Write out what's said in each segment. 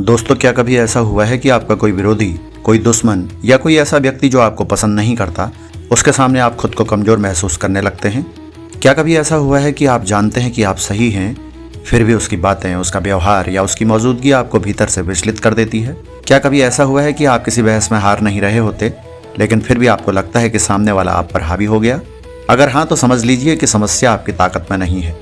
दोस्तों, क्या कभी ऐसा हुआ है कि आपका कोई विरोधी, कोई दुश्मन या कोई ऐसा व्यक्ति जो आपको पसंद नहीं करता, उसके सामने आप खुद को कमजोर महसूस करने लगते हैं? क्या कभी ऐसा हुआ है कि आप जानते हैं कि आप सही हैं, फिर भी उसकी बातें, उसका व्यवहार या उसकी मौजूदगी आपको भीतर से विचलित कर देती है? क्या कभी ऐसा हुआ है कि आप किसी बहस में हार नहीं रहे होते, लेकिन फिर भी आपको लगता है कि सामने वाला आप पर हावी हो गया? अगर हाँ, तो समझ लीजिए कि समस्या आपकी ताकत में नहीं है।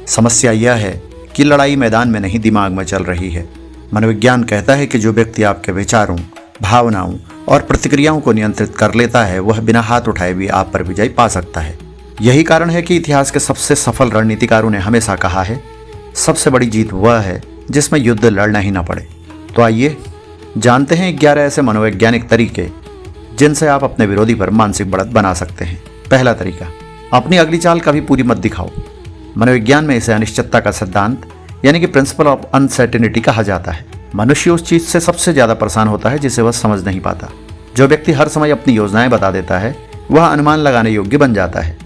समस्या यह है कि लड़ाई मैदान में नहीं, दिमाग में चल रही है। मनोविज्ञान कहता है कि जो व्यक्ति आपके विचारों, भावनाओं और प्रतिक्रियाओं को नियंत्रित कर लेता है, वह बिना हाथ उठाए भी आप पर विजय पा सकता है। यही कारण है कि इतिहास के सबसे सफल रणनीतिकारों ने हमेशा कहा है, सबसे बड़ी जीत वह है जिसमें युद्ध लड़ना ही ना पड़े। तो आइए जानते हैं 11 ऐसे मनोवैज्ञानिक तरीके जिनसे आप अपने विरोधी पर मानसिक बढ़त बना सकते हैं। पहला तरीका, अपनी अगली चाल कभी पूरी मत दिखाओ। मनोविज्ञान में इसे अनिश्चितता का सिद्धांत यानी कि प्रिंसिपल ऑफ अनसर्टेनिटी कहा जाता है। मनुष्य उस चीज से सबसे ज्यादा परेशान होता है जिसे वह समझ नहीं पाता। जो व्यक्ति हर समय अपनी योजनाएं बता देता है, वह अनुमान लगाने योग्य बन जाता है,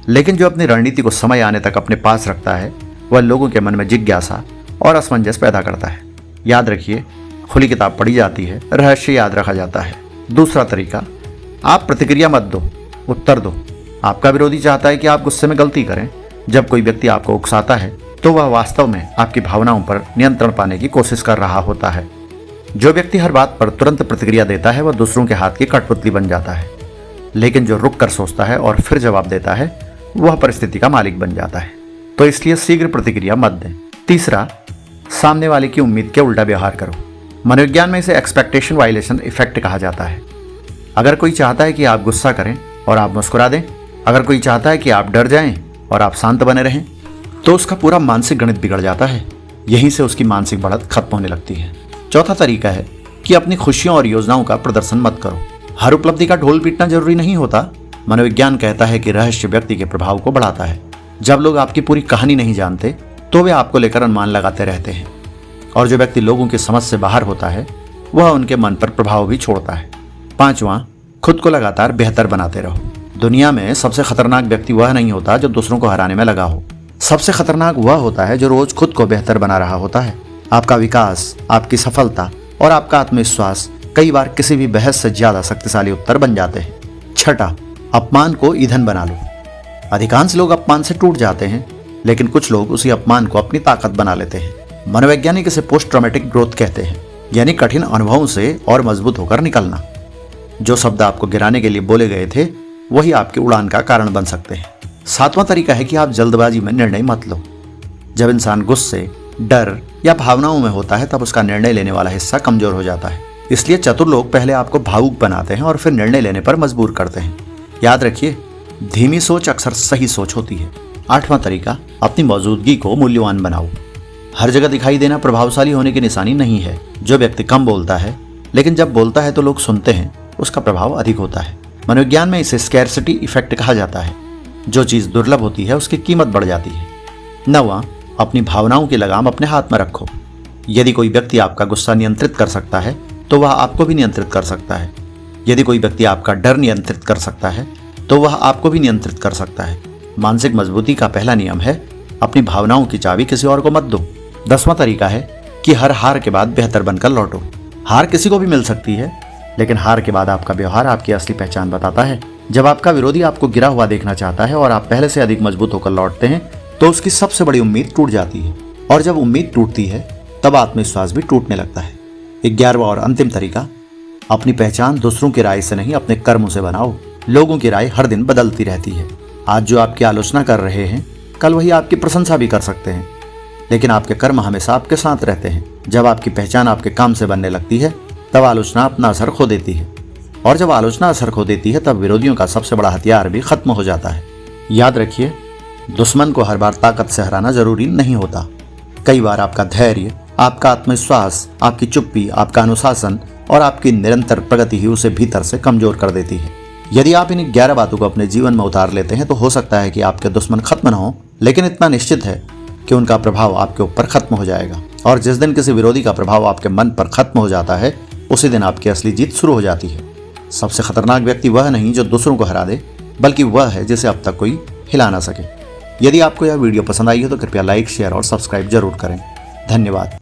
लेकिन जो अपनी रणनीति को समय आने तक अपने पास रखता है, वह लोगों के मन में जिज्ञासा और असमंजस पैदा करता है। याद रखिए, खुली किताब पढ़ी जाती है, रहस्य याद रखा जाता है। दूसरा तरीका, आप प्रतिक्रिया मत दो, उत्तर दो। आपका विरोधी चाहता है कि आप गुस्से में गलती करें। जब कोई व्यक्ति आपको उकसाता है, तो वह वास्तव में आपकी भावनाओं पर नियंत्रण पाने की कोशिश कर रहा होता है। जो व्यक्ति हर बात पर तुरंत प्रतिक्रिया देता है, वह दूसरों के हाथ की कठपुतली बन जाता है, लेकिन जो रुक कर सोचता है और फिर जवाब देता है, वह परिस्थिति का मालिक बन जाता है। तो इसलिए शीघ्र प्रतिक्रिया मत दें। तीसरा, सामने वाले की उम्मीद के उल्टा व्यवहार करो। मनोविज्ञान में इसे एक्सपेक्टेशन वायलेशन इफेक्ट कहा जाता है। अगर कोई चाहता है कि आप गुस्सा करें और आप मुस्कुरा दें, अगर कोई चाहता है कि आप डर जाएं और आप शांत बने रहें, तो उसका पूरा मानसिक गणित बिगड़ जाता है। यहीं से उसकी मानसिक बढ़त खत्म होने लगती है। चौथा तरीका है कि अपनी खुशियों और योजनाओं का प्रदर्शन मत करो। हर उपलब्धि का ढोल पीटना जरूरी नहीं होता। मनोविज्ञान कहता है कि रहस्य व्यक्ति के प्रभाव को बढ़ाता है। जब लोग आपकी पूरी कहानी नहीं जानते, तो वे आपको लेकर अनुमान लगाते रहते हैं, और जो व्यक्ति लोगों की समझ से बाहर होता है, वह उनके मन पर प्रभाव भी छोड़ता है। पांचवां, खुद को लगातार बेहतर बनाते रहो। दुनिया में सबसे खतरनाक व्यक्ति वह नहीं होता जो दूसरों को हराने में लगा हो। सबसे खतरनाक वह होता है जो रोज खुद को बेहतर बना रहा होता है। आपका विकास, आपकी सफलता और आपका आत्मविश्वास कई बार किसी भी बहस से ज्यादा शक्तिशाली उत्तर बन जाते हैं। छठा, अपमान को ईंधन बना लो। अधिकांश लोग अपमान से टूट जाते हैं, लेकिन कुछ लोग उसी अपमान को अपनी ताकत बना लेते हैं। मनोवैज्ञानिक इसे पोस्ट ट्रॉमेटिक ग्रोथ कहते हैं, यानी कठिन अनुभवों से और मजबूत होकर निकलना। जो शब्द आपको गिराने के लिए बोले गए थे, वही आपकी उड़ान का कारण बन सकते हैं। सातवां तरीका है कि आप जल्दबाजी में निर्णय मत लो। जब इंसान गुस्से, डर या भावनाओं में होता है, तब उसका निर्णय लेने वाला हिस्सा कमजोर हो जाता है। इसलिए चतुर लोग पहले आपको भावुक बनाते हैं और फिर निर्णय लेने पर मजबूर करते हैं। याद रखिए, धीमी सोच अक्सर सही सोच होती है। आठवां तरीका, अपनी मौजूदगी को मूल्यवान बनाओ। हर जगह दिखाई देना प्रभावशाली होने की निशानी नहीं है। जो व्यक्ति कम बोलता है, लेकिन जब बोलता है तो लोग सुनते हैं, उसका प्रभाव अधिक होता है। मनोविज्ञान में इसे स्कैरसिटी इफेक्ट कहा जाता है। जो चीज दुर्लभ होती है, उसकी कीमत बढ़ जाती है। नौवां, अपनी भावनाओं की लगाम अपने हाथ में रखो। यदि कोई व्यक्ति आपका गुस्सा नियंत्रित कर सकता है, तो वह आपको भी नियंत्रित कर सकता है। यदि कोई व्यक्ति आपका डर नियंत्रित कर सकता है, तो वह आपको भी नियंत्रित कर सकता है। मानसिक मजबूती का पहला नियम है, अपनी भावनाओं की चाबी किसी और को मत दो। 10वां तरीका है कि हर हार के बाद बेहतर बनकर लौटो। हार किसी को भी मिल सकती है, लेकिन हार के बाद आपका व्यवहार आपकी असली पहचान बताता है। जब आपका विरोधी आपको गिरा हुआ देखना चाहता है और आप पहले से अधिक मजबूत होकर लौटते हैं, तो उसकी सबसे बड़ी उम्मीद टूट जाती है, और जब उम्मीद टूटती है, तब आत्मविश्वास भी टूटने लगता है। 11वां और अंतिम तरीका, अपनी पहचान दूसरों की राय से नहीं, अपने कर्मों से बनाओ। लोगों की राय हर दिन बदलती रहती है। आज जो आपकी आलोचना कर रहे हैं, कल वही आपकी प्रशंसा भी कर सकते हैं, लेकिन आपके कर्म हमेशा आपके साथ रहते हैं। जब आपकी पहचान आपके काम से बनने लगती है, तब आलोचना अपना असर खो देती है, और जब आलोचना असर खो देती है, तब विरोधियों का सबसे बड़ा हथियार भी खत्म हो जाता है। याद रखिए, दुश्मन को हर बार ताकत से हराना जरूरी नहीं होता। कई बार आपका धैर्य, आपका आत्मविश्वास, आपकी चुप्पी, आपका अनुशासन और आपकी निरंतर प्रगति ही उसे भीतर से कमजोर कर देती है। यदि आप इन 11 बातों को अपने जीवन में उतार लेते हैं, तो हो सकता है कि आपके दुश्मन खत्म न हो, लेकिन इतना निश्चित है कि उनका प्रभाव आपके ऊपर खत्म हो जाएगा। और जिस दिन किसी विरोधी का प्रभाव आपके मन पर खत्म हो जाता है, उसी दिन आपकी असली जीत शुरू हो जाती है। सबसे खतरनाक व्यक्ति वह नहीं जो दूसरों को हरा दे, बल्कि वह है जिसे अब तक कोई हिला ना सके। यदि आपको यह वीडियो पसंद आई हो, तो कृपया लाइक, शेयर और सब्सक्राइब जरूर करें। धन्यवाद।